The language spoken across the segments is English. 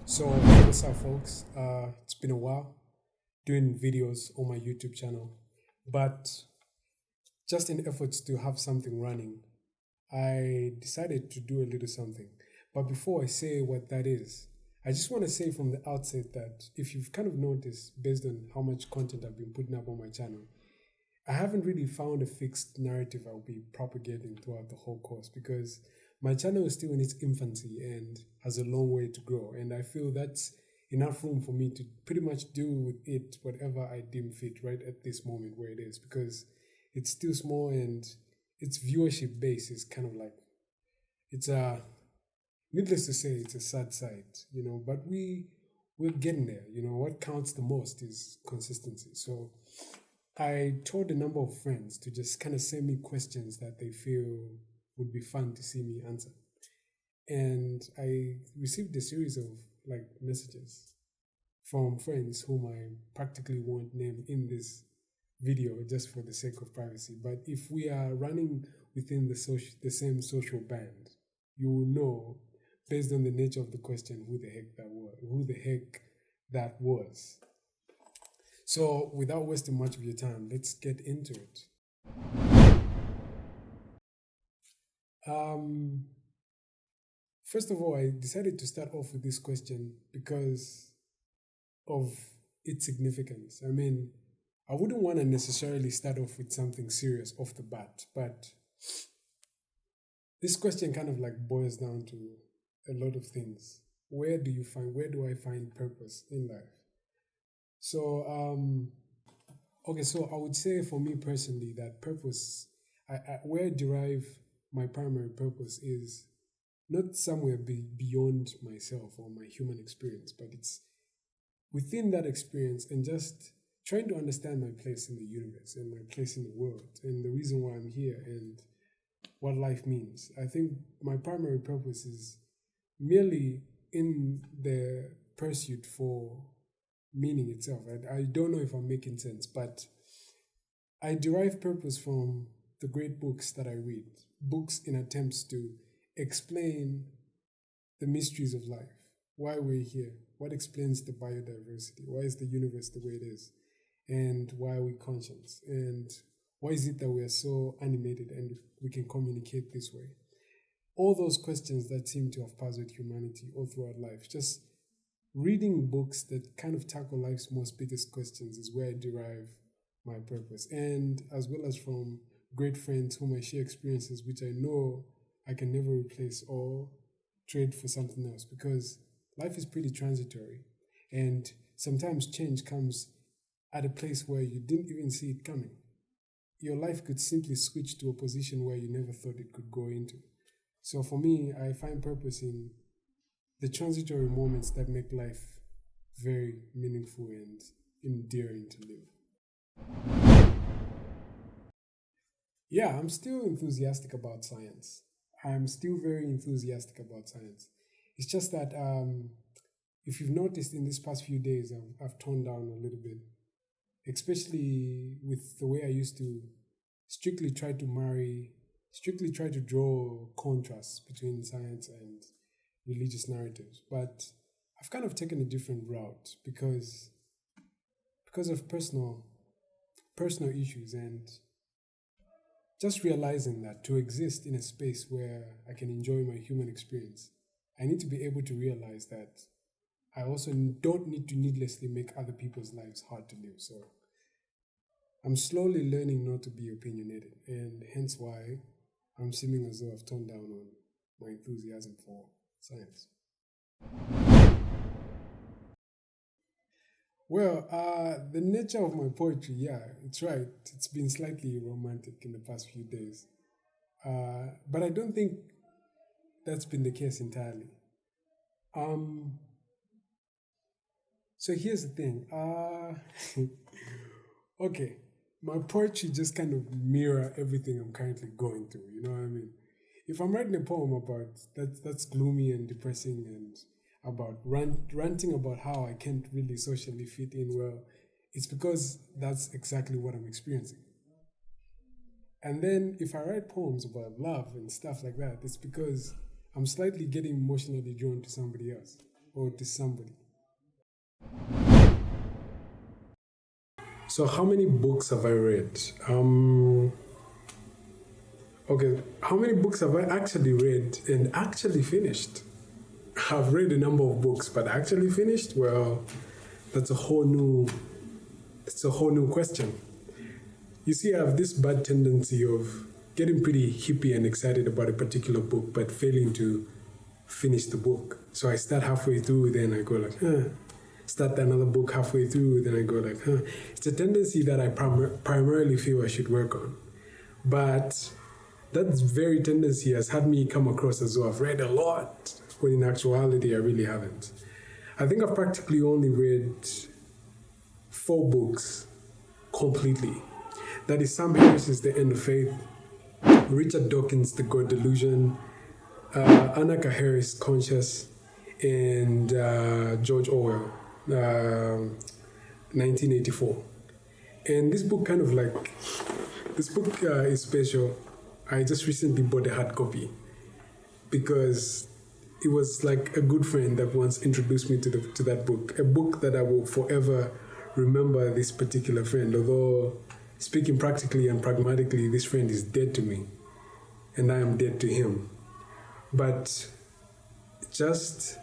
So, what's up, folks? It's been a while doing videos on my YouTube channel, but just in efforts to have something running, I decided to do a little something. But before I say what that is, I just want to say from the outset that if you've kind of noticed, based on how much content I've been putting up on my channel, I haven't really found a fixed narrative I'll be propagating throughout the whole course because my channel is still in its infancy and has a long way to grow. And I feel that's enough room for me to pretty much do with it whatever I deem fit right at this moment where it is because it's still small and its viewership base is kind of like it's a needless to say it's a sad sight, but we're getting there. What counts the most is consistency. So I told a number of friends to just kind of send me questions that they feel would be fun to see me answer. And I received a series of like messages from friends whom I practically won't name in this video just for the sake of privacy. But if we are running within the same social band, you will know based on the nature of the question who the heck that was. So, without wasting much of your time, let's get into it. Um, First of all, I decided to start off with this question because of its significance. I mean, I wouldn't want to necessarily start off with something serious off the bat, but this question kind of like boils down to a lot of things. Where do I find purpose in life? So, okay, so I would say for me personally that purpose, where I derive my primary purpose is not somewhere beyond myself or my human experience, but it's within that experience and just trying to understand my place in the universe and my place in the world and the reason why I'm here and what life means. I think my primary purpose is merely in the pursuit for meaning itself. I don't know if I'm making sense, but I derive purpose from the great books that I read, books in attempts to explain the mysteries of life, why we're here, what explains the biodiversity, why is the universe the way it is, and why are we conscious, and why is it that we are so animated and we can communicate this way. All those questions that seem to have puzzled humanity all throughout life. Just reading books that kind of tackle life's most biggest questions is where I derive my purpose. And as well as from great friends whom I share experiences which I know I can never replace or trade for something else because life is pretty transitory. And sometimes change comes at a place where you didn't even see it coming. Your life could simply switch to a position where you never thought it could go into. So for me, I find purpose in the transitory moments that make life very meaningful and endearing to live. Yeah, I'm still enthusiastic about science. I'm still very enthusiastic about science. It's just that if you've noticed in these past few days, I've toned down a little bit, especially with the way I used to strictly try to marry, strictly try to draw contrasts between science and religious narratives. But I've kind of taken a different route because of personal issues and just realizing that to exist in a space where I can enjoy my human experience, I need to be able to realize that I also don't need to needlessly make other people's lives hard to live. So I'm slowly learning not to be opinionated, and hence why I'm seeming as though I've toned down on my enthusiasm for science. Well, the nature of my poetry, yeah, it's right. It's been slightly romantic in the past few days. But I don't think that's been the case entirely. Um, so here's the thing. Okay, my poetry just kind of mirror everything I'm currently going through. You know what I mean? If I'm writing a poem about that's gloomy and depressing and about ranting about how I can't really socially fit in well, it's because that's exactly what I'm experiencing. And then if I write poems about love and stuff like that, it's because I'm slightly getting emotionally drawn to somebody else. or to somebody. So how many books have I read? Okay, how many books have I actually read and actually finished? I've read a number of books, but actually finished? Well, that's a whole new question. You see, I have this bad tendency of getting pretty hippie and excited about a particular book, but failing to finish the book. So I start halfway through, then I go like, huh. Start another book halfway through, then I go like, huh. It's a tendency that I primarily feel I should work on. But that very tendency has had me come across as though I've read a lot, when in actuality I really haven't. I think I've practically only read 4 books completely. That is Sam Harris's The End of Faith, Richard Dawkins' The God Delusion, Anna Harris' Conscious, and George Orwell, 1984. And this book is special. I just recently bought a hard copy because it was like a good friend that once introduced me to that book, a book that I will forever remember this particular friend. Although, speaking practically and pragmatically, this friend is dead to me, and I am dead to him. But just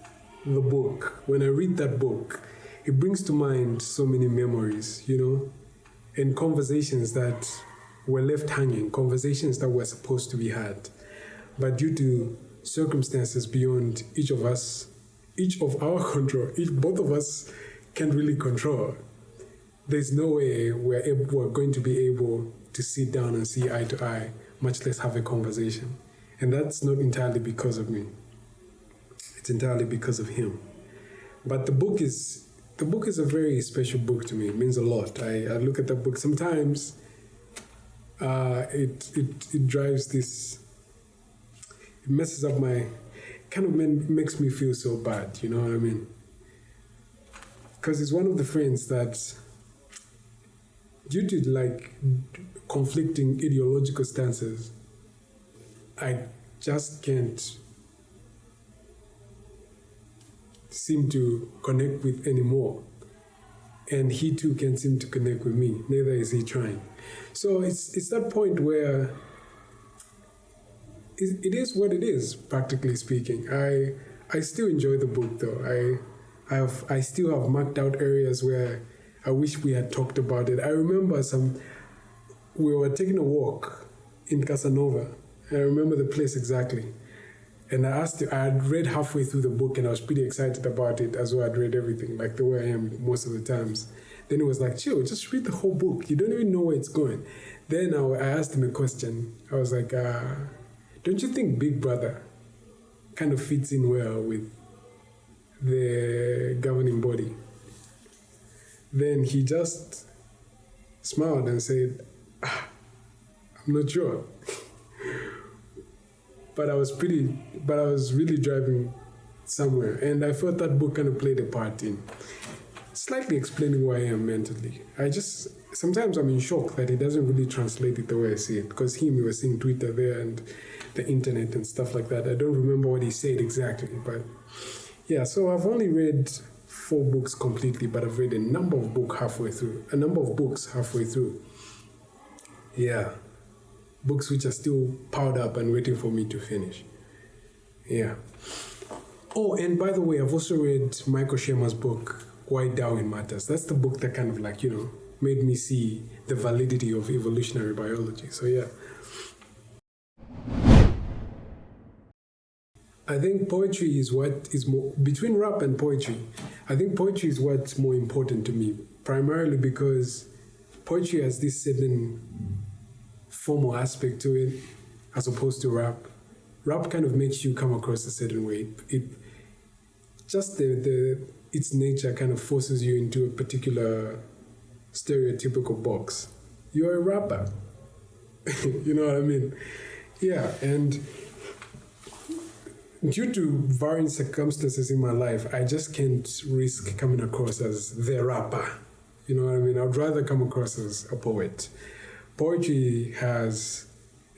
the book, when I read that book, it brings to mind so many memories, and conversations that were left hanging, conversations that were supposed to be had. But due to circumstances beyond each of our control, both of us can't really control, there's no way we're going to be able to sit down and see eye to eye, much less have a conversation. And that's not entirely because of me. It's entirely because of him. But the book is a very special book to me. It means a lot. I look at that book sometimes. It drives this. It messes up makes me feel so bad. You know what I mean? Because it's one of the friends that, due to conflicting ideological stances, I just can't seem to connect with anymore. And he too can't seem to connect with me. Neither is he trying. So it's that point where it is what it is, practically speaking. I still enjoy the book though. I still have marked out areas where I wish we had talked about it. I remember we were taking a walk in Casanova. I remember the place exactly. And I had read halfway through the book and I was pretty excited about it as well. I'd read everything, like the way I am most of the times. Then it was like, chill, just read the whole book. You don't even know where it's going. Then I asked him a question. I was like, don't you think Big Brother kind of fits in well with the governing body? Then he just smiled and said, I'm not sure. But I was really driving somewhere. And I felt that book kind of played a part in slightly explaining who I am mentally. Sometimes I'm in shock that it doesn't really translate it the way I see it. Because he was seeing Twitter there and the internet and stuff like that. I don't remember what he said exactly. But yeah, so I've only read 4 books completely, but I've read a number of books halfway through. Yeah. Books which are still piled up and waiting for me to finish. Yeah. Oh, and by the way, I've also read Michael Shermer's book, Why Darwin Matters. That's the book that kind of made me see the validity of evolutionary biology. So yeah. I think poetry is what is more, between rap and poetry, I think poetry is what's more important to me, primarily because poetry has this certain formal aspect to it as opposed to rap. Rap kind of makes you come across a certain way. Its nature kind of forces you into a particular stereotypical box. You're a rapper. You know what I mean? Yeah, and due to varying circumstances in my life, I just can't risk coming across as the rapper. You know what I mean? I'd rather come across as a poet. Poetry has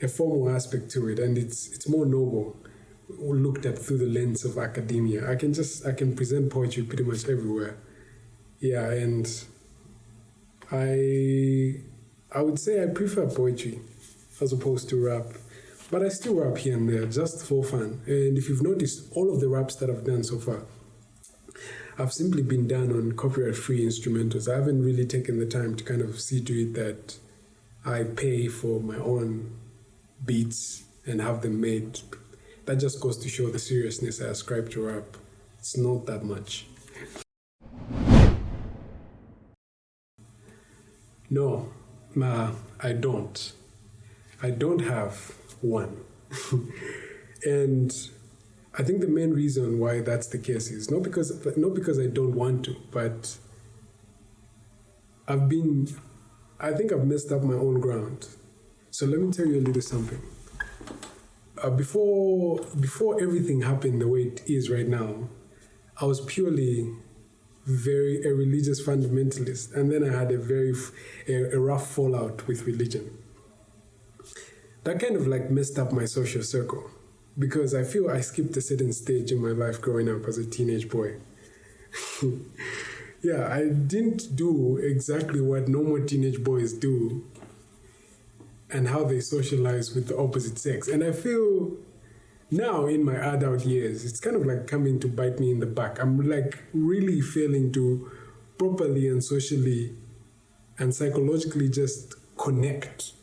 a formal aspect to it, and it's more noble. looked at through the lens of academia. I can present poetry pretty much everywhere. Yeah, and I would say I prefer poetry as opposed to rap. But I still rap here and there just for fun. And if you've noticed, all of the raps that I've done so far have simply been done on copyright-free instrumentals. I haven't really taken the time to kind of see to it that I pay for my own beats and have them made. That just goes to show the seriousness I ascribe to rap. It's not that much. No, I don't. I don't have one. And I think the main reason why that's the case is not because I don't want to, but I think I've messed up my own ground. So let me tell you a little something. Before everything happened the way it is right now, I was purely a religious fundamentalist, and then I had a rough fallout with religion. That kind of like messed up my social circle because I feel I skipped a certain stage in my life growing up as a teenage boy. Yeah, I didn't do exactly what normal teenage boys do and how they socialize with the opposite sex. And I feel now in my adult years, it's kind of like coming to bite me in the back. I'm like really failing to properly and socially and psychologically just connect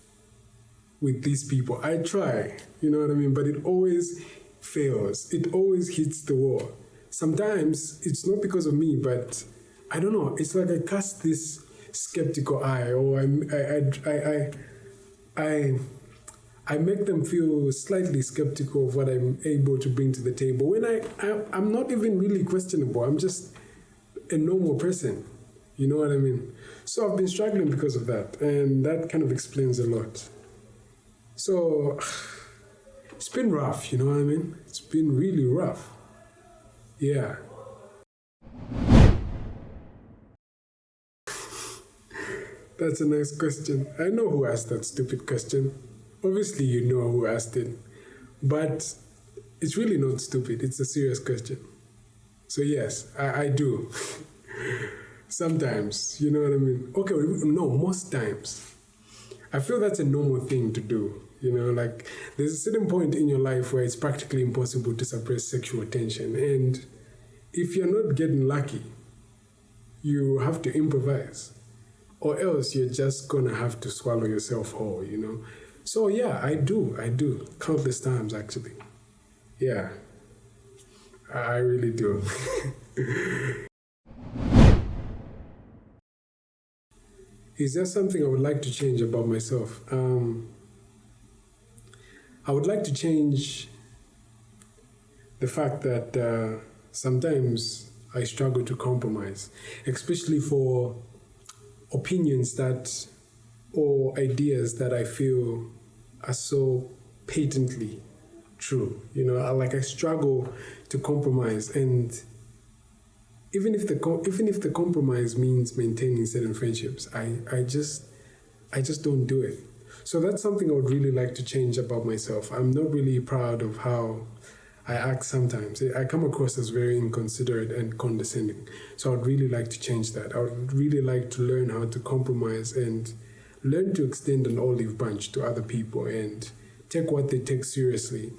with these people. I try, you know what I mean? But it always fails. It always hits the wall. Sometimes it's not because of me, but I don't know. It's like I cast this skeptical eye, or I make them feel slightly skeptical of what I'm able to bring to the table. When I'm not even really questionable. I'm just a normal person. You know what I mean? So I've been struggling because of that, and that kind of explains a lot. So it's been rough, you know what I mean? It's been really rough. Yeah. That's a nice question. I know who asked that stupid question. Obviously, you know who asked it. But it's really not stupid. It's a serious question. So yes, I do. Sometimes, you know what I mean? Okay, no, most times. I feel that's a normal thing to do. You know, like there's a certain point in your life where it's practically impossible to suppress sexual tension. And if you're not getting lucky, you have to improvise. Or else you're just gonna have to swallow yourself whole, you know? So yeah, I do. Countless times actually. Yeah. I really do. Is there something I would like to change about myself? I would like to change the fact that sometimes I struggle to compromise, especially for opinions or ideas that I feel are so patently true. You know, I struggle to compromise, and even if the compromise means maintaining certain friendships, I just don't do it. So that's something I would really like to change about myself. I'm not really proud of how I act sometimes. I come across as very inconsiderate and condescending. So I'd really like to change that. I would really like to learn how to compromise and learn to extend an olive branch to other people and take what they take seriously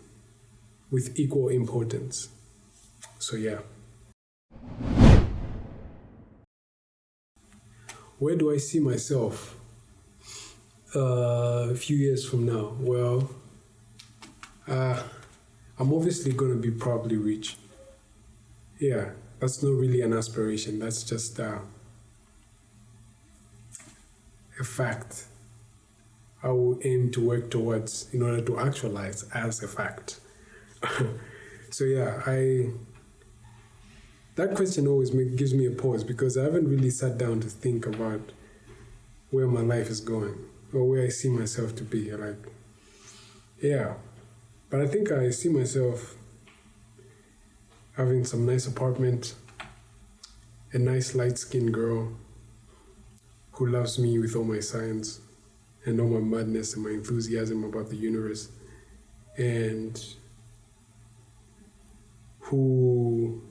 with equal importance. So yeah. Where do I see myself a few years from now? Well, I'm obviously going to be probably rich. Yeah, that's not really an aspiration. That's just a fact I will aim to work towards in order to actualize as a fact. So yeah, that question always gives me a pause because I haven't really sat down to think about where my life is going or where I see myself to be. Yeah. But I think I see myself having some nice apartment, a nice light-skinned girl who loves me with all my science and all my madness and my enthusiasm about the universe. And who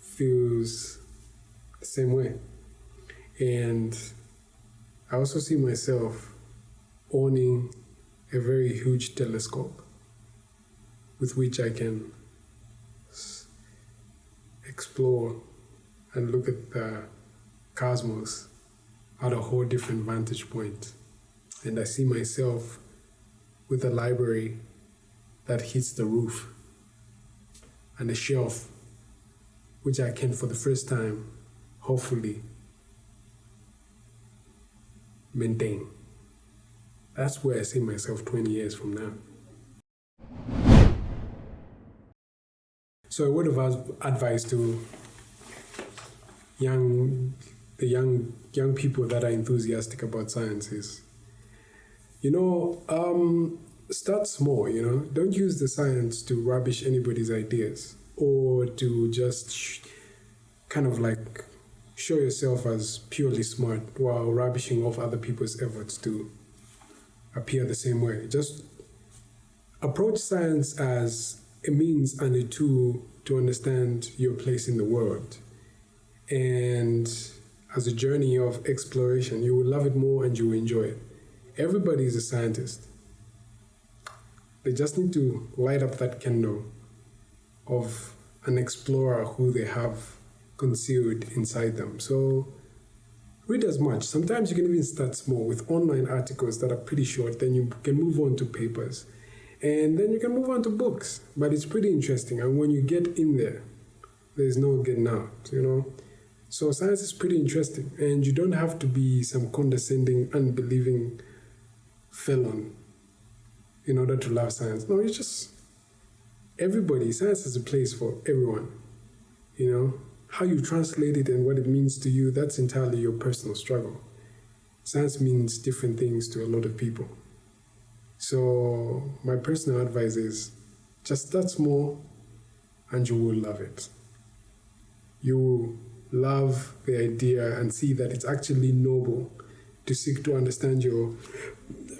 feels the same way. And I also see myself owning a very huge telescope with which I can explore and look at the cosmos at a whole different vantage point. And I see myself with a library that hits the roof and a shelf which I can, for the first time, hopefully maintain. That's where I see myself 20 years from now. So a word of advice to young people that are enthusiastic about science is, start small, Don't use the science to rubbish anybody's ideas or to just kind of like show yourself as purely smart while rubbishing off other people's efforts to appear the same way. Just approach science as a means and a tool to understand your place in the world. And as a journey of exploration, you will love it more and you will enjoy it. Everybody is a scientist. They just need to light up that candle of an explorer who they have concealed inside them. So read as much. Sometimes you can even start small with online articles that are pretty short. Then you can move on to papers. And then you can move on to books. But it's pretty interesting. And when you get in there, there's no getting out, So science is pretty interesting. And you don't have to be some condescending, unbelieving felon in order to love science. No, it's just everybody. Science is a place for everyone. How you translate it and what it means to you, that's entirely your personal struggle. Science means different things to a lot of people. So my personal advice is just start small and you will love it. You will love the idea and see that it's actually noble to seek to understand your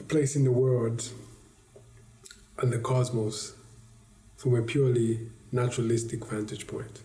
place in the world and the cosmos from a purely naturalistic vantage point.